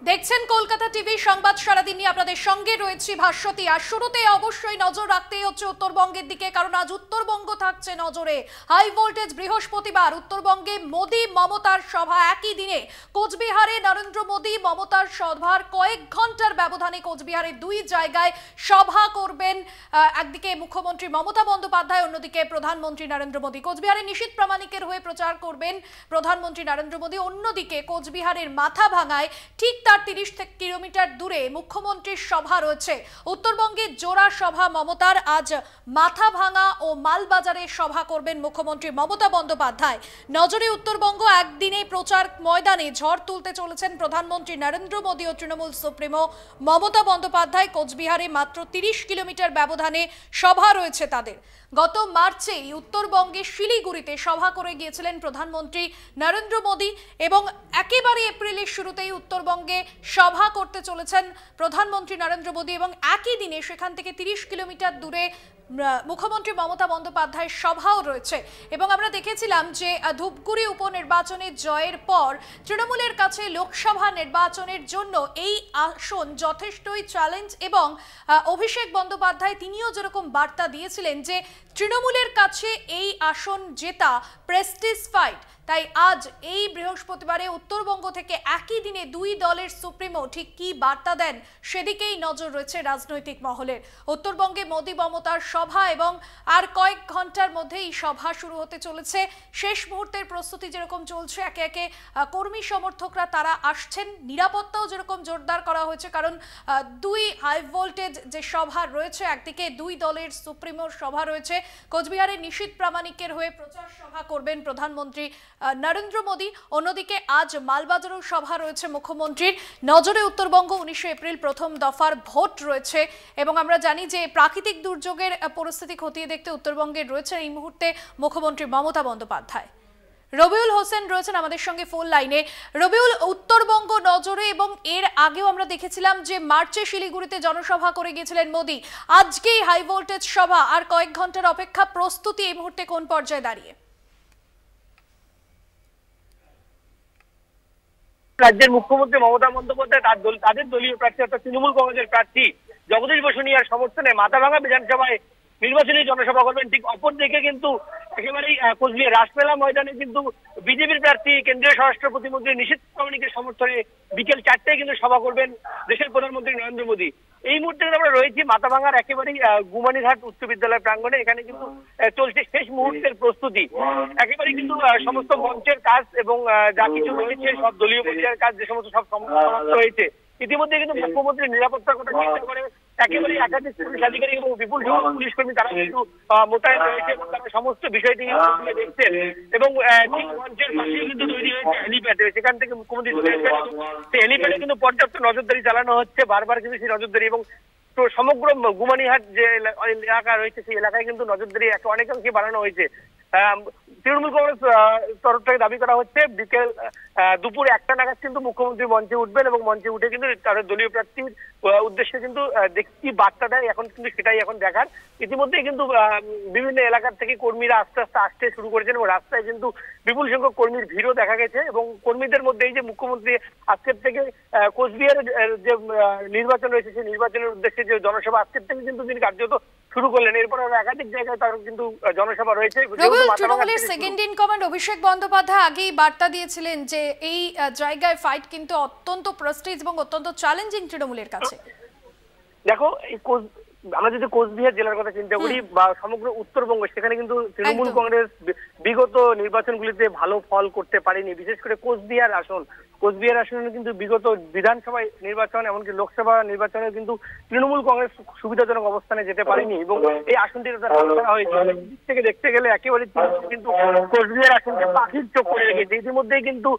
দেখছেন কলকাতা টিভি সংবাদ। সারাদিন নিয়ে আপনাদের সঙ্গে রয়েছে ভাস্বতী। আর শুরুতে অবশ্যই নজর রাখতেই হচ্ছে উত্তরবঙ্গের দিকে, কারণ আজ উত্তরবঙ্গ থাকছে নজরে। হাই ভোল্টেজ বৃহস্পতিবার উত্তরবঙ্গে মোদী মমতার সভা একই দিনে। কোচবিহারে নরেন্দ্র মোদী মমতার সভার কয়েক ঘন্টার ব্যবধানে কোচবিহারের দুই জায়গায় সভা করবেন একদিকে মুখ্যমন্ত্রী মমতা বন্দ্যোপাধ্যায়, অন্যদিকে প্রধানমন্ত্রী নরেন্দ্র মোদী। কোচবিহারে নিশীথ প্রামাণিকের হয়ে প্রচার করবেন প্রধানমন্ত্রী নরেন্দ্র মোদী। অন্যদিকে কোচবিহারের মাথাভাঙায় ঠিক 30 কিলোমিটার দূরে মুখ্যমন্ত্রীর সভা রয়েছে। উত্তরবঙ্গে জোড়া সভা মমতার। আজ মাথাভাঙা ও মালবাজারে সভা করবেন মুখ্যমন্ত্রী মমতা বন্দ্যোপাধ্যায়। নজরে উত্তরবঙ্গ। একদিনে প্রচার ময়দানে ঝড় তুলতে চলেছেন প্রধানমন্ত্রী নরেন্দ্র মোদী ও তৃণমূল সুপ্রিমো মমতা বন্দ্যোপাধ্যায়। কোচবিহারে মাত্র 30 কিলোমিটার ব্যবধানে সভা রয়েছে তাদের। গত মার্চেই উত্তরবঙ্গে শিলিগুড়িতে সভা করে গিয়েছিলেন প্রধানমন্ত্রী নরেন্দ্র মোদী এবং একেবারে এপ্রিলের শুরুতেই উত্তরবঙ্গে সভা করতে চলেছেন প্রধানমন্ত্রী নরেন্দ্র মোদী এবং একই দিনে সেখান থেকে 30 কিলোমিটার দূরে মুখ্যমন্ত্রী মমতা বন্দ্যোপাধ্যায়ের সভাও রয়েছে। এবং আমরা দেখেছিলাম যে ধূপগুড়ি উপনির্বাচনে জয়ের পর তৃণমূলের কাছে লোকসভা নির্বাচনের জন্য এই আসন যথেষ্টই চ্যালেঞ্জ এবং অভিষেক বন্দ্যোপাধ্যায় তিনিও যেরকম বার্তা দিয়েছিলেন যে তৃণমূলের কাছে এই আসন জেতা প্রেস্টিজ ফাইট। তাই আজ এই বৃহস্পতিবারে উত্তরবঙ্গ থেকে একই দিনে দুই দলের সুপ্রিমো ঠিক কি বার্তা দেন সেদিকেই নজর রয়েছে রাজনৈতিক মহলের। উত্তরবঙ্গে মোদী মমতার সভা এবং আর কয়েক ঘন্টার মধ্যেই সভা শুরু হতে চলেছে। শেষ মুহূর্তের প্রস্তুতি যেরকম চলছে, একে একে কর্মী সমর্থকরা তারা আসছেন। নিরাপত্তাও যেরকম জোরদার করা হয়েছে, কারণ দুই হাই ভোল্টেজ যে সভা রয়েছে, একদিকে দুই দলের সুপ্রিমোর সভা রয়েছে। কোচবিহারে নিশীথ প্রামাণিকের হয়ে প্রচার সভা করবেন প্রধানমন্ত্রী নরেন্দ্র মোদী। অন্যদিকে আজ মালবাজারেও সভা রয়েছে মুখ্যমন্ত্রীর। নজরে উত্তরবঙ্গ। 19 এপ্রিল প্রথম দফার ভোট রয়েছে এবং আমরা জানি যে প্রাকৃতিক দুর্যোগের পরিস্থিতি খতিয়ে দেখতে উত্তরবঙ্গে রয়েছে এই মুহূর্তে মুখ্যমন্ত্রী মমতা বন্দ্যোপাধ্যায়। রবিউল হোসেন রয়েছেন আমাদের সঙ্গে ফোন লাইনে। রবিউল, উত্তরবঙ্গ নজরে এবং এর আগেও আমরা দেখেছিলাম যে মার্চে শিলিগুড়িতে জনসভা করে গিয়েছিলেন মোদী। আজকেই হাই ভোল্টেজ সভা, আর কয়েক ঘন্টার অপেক্ষা। প্রস্তুতি এই মুহূর্তে কোন পর্যায়ে দাঁড়িয়ে? রাজ্যের মুখ্যমন্ত্রী মমতা বন্দ্যোপাধ্যায় তাদের দলীয় প্রার্থী অর্থাৎ তৃণমূল কংগ্রেসের প্রার্থী জগদীশ বসুনিয়ার সমর্থনে মাথাভাঙা বিধানসভায় নির্বাচনী জনসভা করবেন। ঠিক অপর দিকে কিন্তু একেবারেই কোচবিহার রাসমেলা ময়দানে কিন্তু বিজেপির প্রার্থী কেন্দ্রীয় স্বরাষ্ট্র প্রতিমন্ত্রী নিশীথ প্রামাণিকের সমর্থনে বিকেল 4টায় কিন্তু সভা করবেন দেশের প্রধানমন্ত্রী নরেন্দ্র মোদী। এই মুহূর্তে আমরা রয়েছি মাথাভাঙার একেবারেই গুমানীঘাট উচ্চ বিদ্যালয় প্রাঙ্গণে। এখানে কিন্তু চলছে শেষ মুহূর্তের প্রস্তুতি। একেবারেই কিন্তু সমস্ত মঞ্চের কাজ এবং যা কিছু রয়েছে সব দলীয় পর্যায়ের কাজ যে সমস্ত সব সমাপ্ত হয়েছে। ইতিমধ্যে কিন্তু মুখ্যমন্ত্রী নিরাপত্তার কথা চিন্তা করে একেবারে একাধিক পুলিশ আধিকারিক এবং বিপুল সংখ্যক পুলিশ কর্মী তারা কিন্তু মোতায়েন রয়েছে এবং তারা সমস্ত বিষয়টি দেখছেন। এবং ঠিক মঞ্চের পাশেই কিন্তু তৈরি হয়েছে হেলিপ্যাড, সেখান থেকে মুখ্যমন্ত্রী চলে এসেছেন। সেই হেলিপ্যাডে কিন্তু পর্যাপ্ত নজরদারি চালানো হচ্ছে, বারবার কিন্তু সেই নজরদারি এবং সমগ্র গুমানীহাট যে এলাকা রয়েছে সেই এলাকায় কিন্তু নজরদারি অনেকাংশে বাড়ানো হয়েছে। তৃণমূল কংগ্রেস তরফ থেকে দাবি করা হচ্ছে বিকেল দুপুর 1টা নাগাদ কিন্তু মুখ্যমন্ত্রী মঞ্চে উঠবেন এবং মঞ্চে উঠে কিন্তু তাদের দলীয় প্রার্থীর উদ্দেশ্যে কিন্তু কি বার্তা দেয় এখন কিন্তু সেটাই এখন দেখার। ইতিমধ্যেই কিন্তু বিভিন্ন এলাকার থেকে কর্মীরা আস্তে আস্তে আসতে শুরু করেছেন এবং রাস্তায় কিন্তু বিপুল সংখ্যক কর্মীর ভিড়ও দেখা গেছে। এবং কর্মীদের মধ্যে এই যে মুখ্যমন্ত্রী আজকের থেকে কোচবিহারের যে নির্বাচন রয়েছে সেই নির্বাচনের উদ্দেশ্যে যে জনসভা আজকের থেকে কিন্তু তিনি কার্যত শুরু করলেন। এরপর একাধিক জায়গায় তার কিন্তু জনসভা রয়েছে। তৃণমূলের second in command Abhishek Bandyopadhyay আগেই বার্তা দিয়েছিলেন যে এই জায়গায় ফাইট কিন্তু অত্যন্ত প্রেস্টিজ এবং অত্যন্ত চ্যালেঞ্জিং তৃণমূলের কাছে। দেখো আমরা যদি কোচবিহার জেলার কথা চিন্তা করি বা সমগ্র উত্তরবঙ্গ, সেখানে কিন্তু তৃণমূল কংগ্রেস বিগত নির্বাচনগুলিতে ভালো ফল করতে পারেনি। বিশেষ করে কোচবিহার আসনে কিন্তু বিগত বিধানসভা নির্বাচন এমনকি লোকসভা নির্বাচনে কিন্তু তৃণমূল কংগ্রেস সুবিধাজনক অবস্থানে যেতে পারেনি এবং এই আসনটি করা হয়েছে। দিক থেকে দেখতে গেলে একেবারে কিন্তু কোচবিহার আসনকে পাখির চোখ করে রেখেছে। ইতিমধ্যেই কিন্তু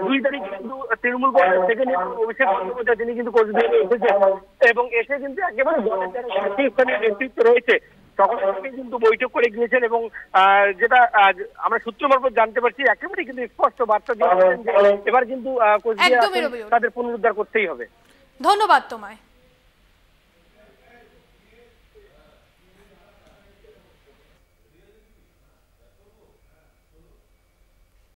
2 তারিখ কিন্তু তৃণমূল কংগ্রেস থেকে অভিষেক বন্দ্যোপাধ্যায় তিনি কিন্তু কোচবিহারে এসেছেন এবং এসে কিন্তু একেবারে নেতৃত্ব রয়েছে সকলে কিন্তু বৈঠক করে গিয়েছেন এবং যেটা আমরা সূত্র মারফত জানতে পারছি একেবারে কিন্তু স্পষ্ট বার্তা দিয়েছেন এবার কিন্তু কোচবিহার তাদের পুনরুদ্ধার করতেই হবে। ধন্যবাদ তোমায়।